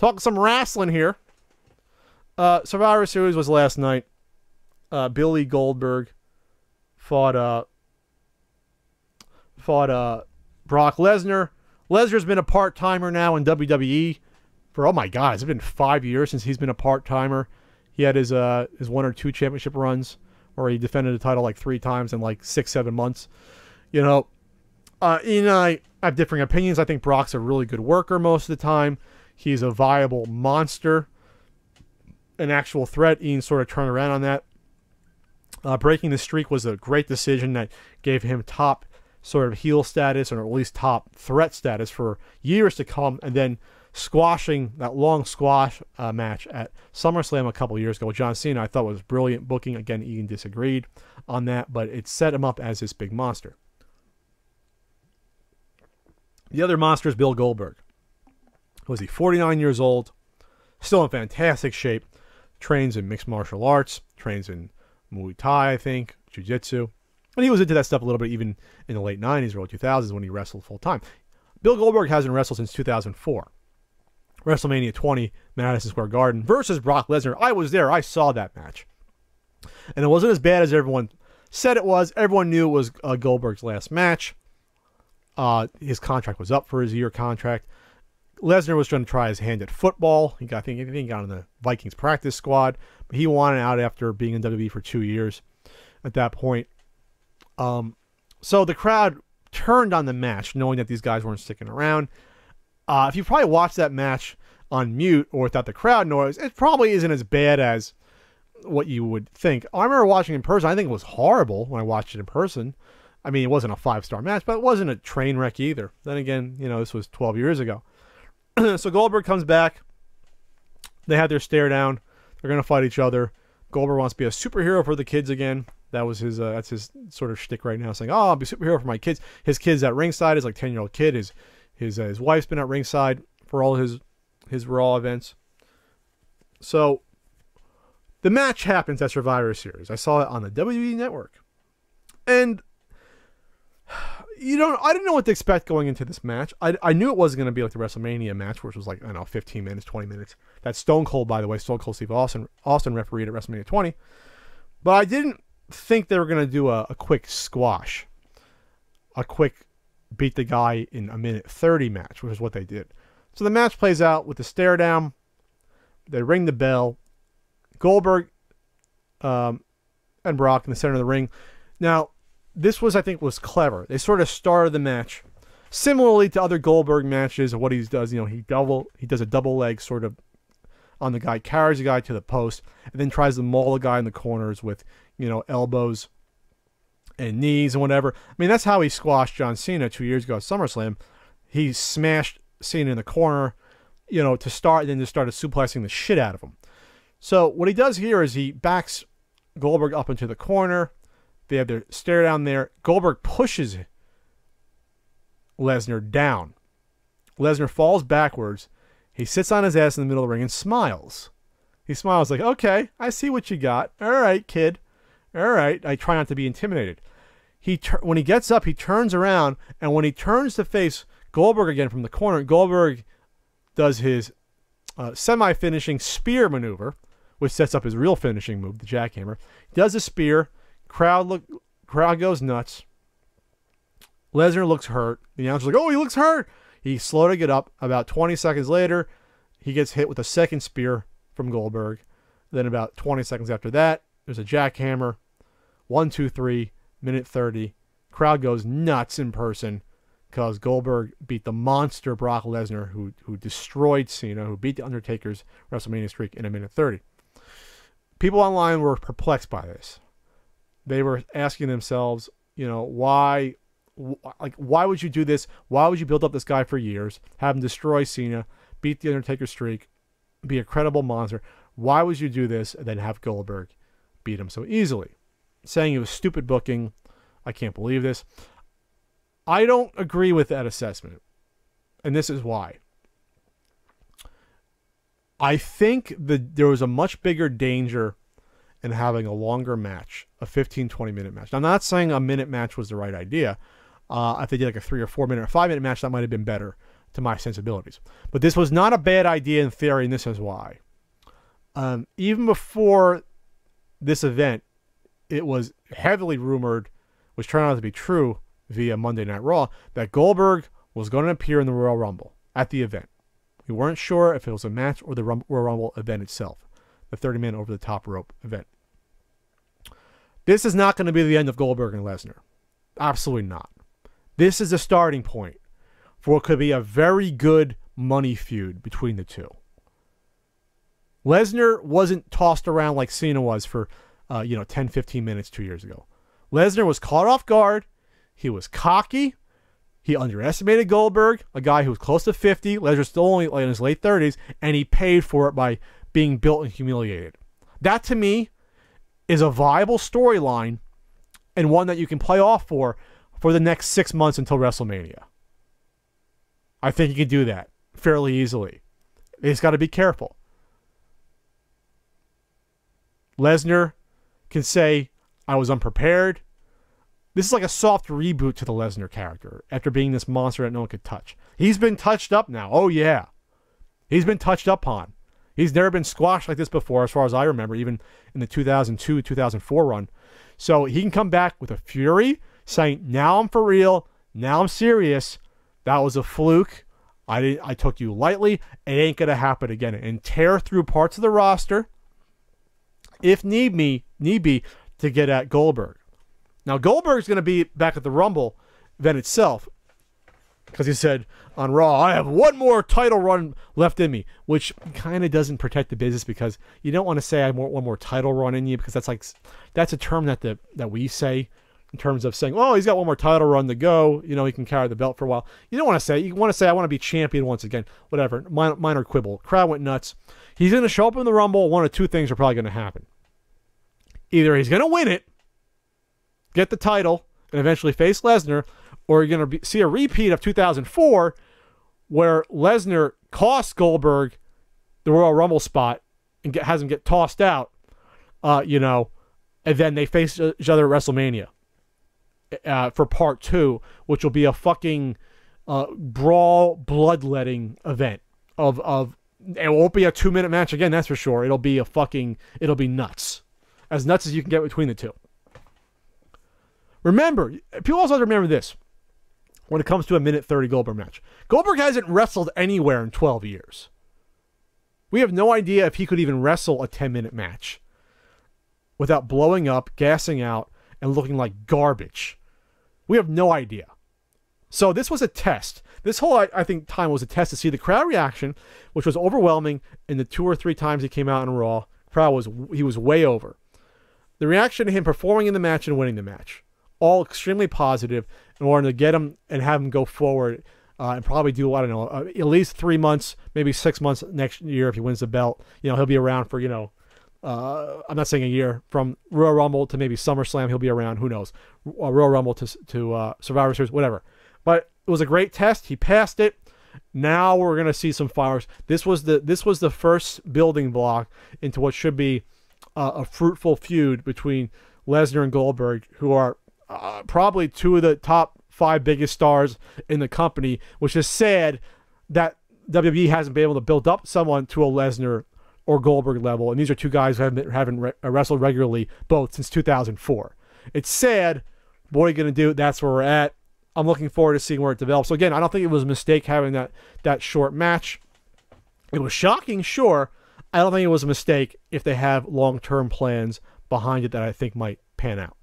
Talking some wrestling here. Survivor Series was last night. Billy Goldberg fought Brock Lesnar. Lesnar's been a part-timer now in WWE for, oh my God, it's been 5 years since he's been a part-timer. He had his 1 or 2 championship runs where he defended the title like 3 times in like 6-7 months. You know, Ian and I have differing opinions. I think Brock's a really good worker most of the time. He's a viable monster, an actual threat. Ian sort of turned around on that. Breaking the streak was a great decision that gave him top sort of heel status, or at least top threat status for years to come, and then squashing that long squash match at SummerSlam a couple years ago with John Cena, I thought was brilliant booking. Again, Ian disagreed on that, but it set him up as this big monster. The other monster is Bill Goldberg. Was he 49 years old, still in fantastic shape, trains in mixed martial arts, trains in Muay Thai, I think, Jiu-Jitsu. And he was into that stuff a little bit even in the late 90s, early 2000s when he wrestled full-time. Bill Goldberg hasn't wrestled since 2004. WrestleMania 20, Madison Square Garden versus Brock Lesnar. I was there. I saw that match. And it wasn't as bad as everyone said it was. Everyone knew it was Goldberg's last match. His contract was up for his year contract. Lesnar was trying to try his hand at football. I think he got on the Vikings practice squad, but he wanted out after being in WWE for 2 years at that point. So the crowd turned on the match, knowing that these guys weren't sticking around. If you probably watched that match on mute or without the crowd noise, it probably isn't as bad as what you would think. I remember watching it in person. I think it was horrible when I watched it in person. I mean, it wasn't a 5-star match, but it wasn't a train wreck either. Then again, you know, this was 12 years ago. So Goldberg comes back. They have their stare down. They're going to fight each other. Goldberg wants to be a superhero for the kids again. That was his. That's his sort of shtick right now, saying, "Oh, I'll be a superhero for my kids." His kid's at ringside. His like 10-year-old kid. His wife's been at ringside for all his Raw events. So the match happens at Survivor Series. I saw it on the WWE Network, and I didn't know what to expect going into this match. I knew it wasn't going to be like the WrestleMania match, which was like, I don't know, 15 minutes, 20 minutes. That's Stone Cold, by the way. Stone Cold Steve Austin refereed at WrestleMania 20. But I didn't think they were going to do a quick squash. A quick beat the guy in a minute 30 match, which is what they did. So the match plays out with the stare down. They ring the bell. Goldberg and Brock in the center of the ring. Now, this was, I think, was clever. They sort of started the match similarly to other Goldberg matches. What he does, he does a double leg sort of on the guy, carries the guy to the post, and then tries to maul the guy in the corners with, elbows and knees and whatever. I mean, that's how he squashed John Cena 2 years ago at SummerSlam. He smashed Cena in the corner, to start, and then just started suplexing the shit out of him. So what he does here is he backs Goldberg up into the corner. They have their stare down there. Goldberg pushes Lesnar down. Lesnar falls backwards. He sits on his ass in the middle of the ring and smiles. He smiles like, okay, I see what you got. All right, kid. All right. I try not to be intimidated. When he gets up, he turns around, and when he turns to face Goldberg again from the corner, Goldberg does his semi-finishing spear maneuver, which sets up his real finishing move, the jackhammer. He does a spear. Crowd goes nuts. Lesnar looks hurt. The announcer's like, oh, he looks hurt. He's slow to get up. About 20 seconds later, he gets hit with a second spear from Goldberg. Then about 20 seconds after that, there's a jackhammer. 1, 2, 3, minute 30. Crowd goes nuts in person because Goldberg beat the monster Brock Lesnar, who destroyed Cena, who beat The Undertaker's WrestleMania streak in a minute 30. People online were perplexed by this. They were asking themselves, why would you do this? Why would you build up this guy for years, have him destroy Cena, beat The Undertaker's streak, be a credible monster? Why would you do this and then have Goldberg beat him so easily? Saying it was stupid booking. I can't believe this. I don't agree with that assessment. And this is why. I think that there was a much bigger danger in having a longer match, a 15, 20-minute match. Now, I'm not saying a minute match was the right idea. If they did like a 3 or 4 minute or 5 minute match, that might have been better to my sensibilities. But this was not a bad idea in theory, and this is why. Even before this event, it was heavily rumored, which turned out to be true via Monday Night Raw, that Goldberg was going to appear in the Royal Rumble at the event. We weren't sure if it was a match or the Royal Rumble event itself, the 30-man over-the-top rope event. This is not going to be the end of Goldberg and Lesnar. Absolutely not. This is a starting point for what could be a very good money feud between the two. Lesnar wasn't tossed around like Cena was for 10, 15 minutes 2 years ago. Lesnar was caught off guard. He was cocky. He underestimated Goldberg, a guy who was close to 50. Lesnar's still only in his late 30s, and he paid for it by being built and humiliated. That, to me, is a viable storyline and one that you can play off for the next 6 months until WrestleMania. I think you can do that fairly easily. They just got to be careful. Lesnar can say, I was unprepared. This is like a soft reboot to the Lesnar character after being this monster that no one could touch. He's been touched up now. Oh, yeah. He's been touched up on. He's never been squashed like this before, as far as I remember, even in the 2002-2004 run. So he can come back with a fury, saying, now I'm for real. Now I'm serious. That was a fluke. I took you lightly. It ain't going to happen again. And tear through parts of the roster, if need be, to get at Goldberg. Now, Goldberg's going to be back at the Rumble event itself because he said on Raw, I have one more title run left in me, which kind of doesn't protect the business because you don't want to say I have one more title run in you because that's a term that we say in terms of saying, oh, he's got one more title run to go. He can carry the belt for a while. You don't want to say, you want to say, I want to be champion once again. Whatever, minor quibble. Crowd went nuts. He's going to show up in the Rumble. One of two things are probably going to happen. Either he's going to win it, get the title, and eventually face Lesnar, or you're going to see a repeat of 2004 where Lesnar cost Goldberg the Royal Rumble spot and has him get tossed out, and then they face each other at WrestleMania for part 2, which will be a fucking brawl, bloodletting event of it won't be a 2-minute match again, that's for sure. It'll be nuts. As nuts as you can get between the two. Remember, people also have to remember this when it comes to a minute 30 Goldberg match. Goldberg hasn't wrestled anywhere in 12 years. We have no idea if he could even wrestle a 10-minute match without blowing up, gassing out, and looking like garbage. We have no idea. So this was a test. This whole, I think, time was a test to see the crowd reaction, which was overwhelming in the 2 or 3 times he came out in Raw. He was way over. The reaction to him performing in the match and winning the match. All extremely positive in order to get him and have him go forward and probably do, I don't know, at least 3 months, maybe 6 months next year if he wins the belt. He'll be around for, I'm not saying a year. From Royal Rumble to maybe SummerSlam, he'll be around. Who knows? Royal Rumble to Survivor Series, whatever. But it was a great test. He passed it. Now we're going to see some fireworks. This was the first building block into what should be a fruitful feud between Lesnar and Goldberg, who are probably 2 of the top 5 biggest stars in the company, which is sad that WWE hasn't been able to build up someone to a Lesnar or Goldberg level. And these are 2 guys who haven't wrestled regularly both since 2004. It's sad. What are you going to do? That's where we're at. I'm looking forward to seeing where it develops. So again, I don't think it was a mistake having that short match. It was shocking, sure. I don't think it was a mistake if they have long-term plans behind it that I think might pan out.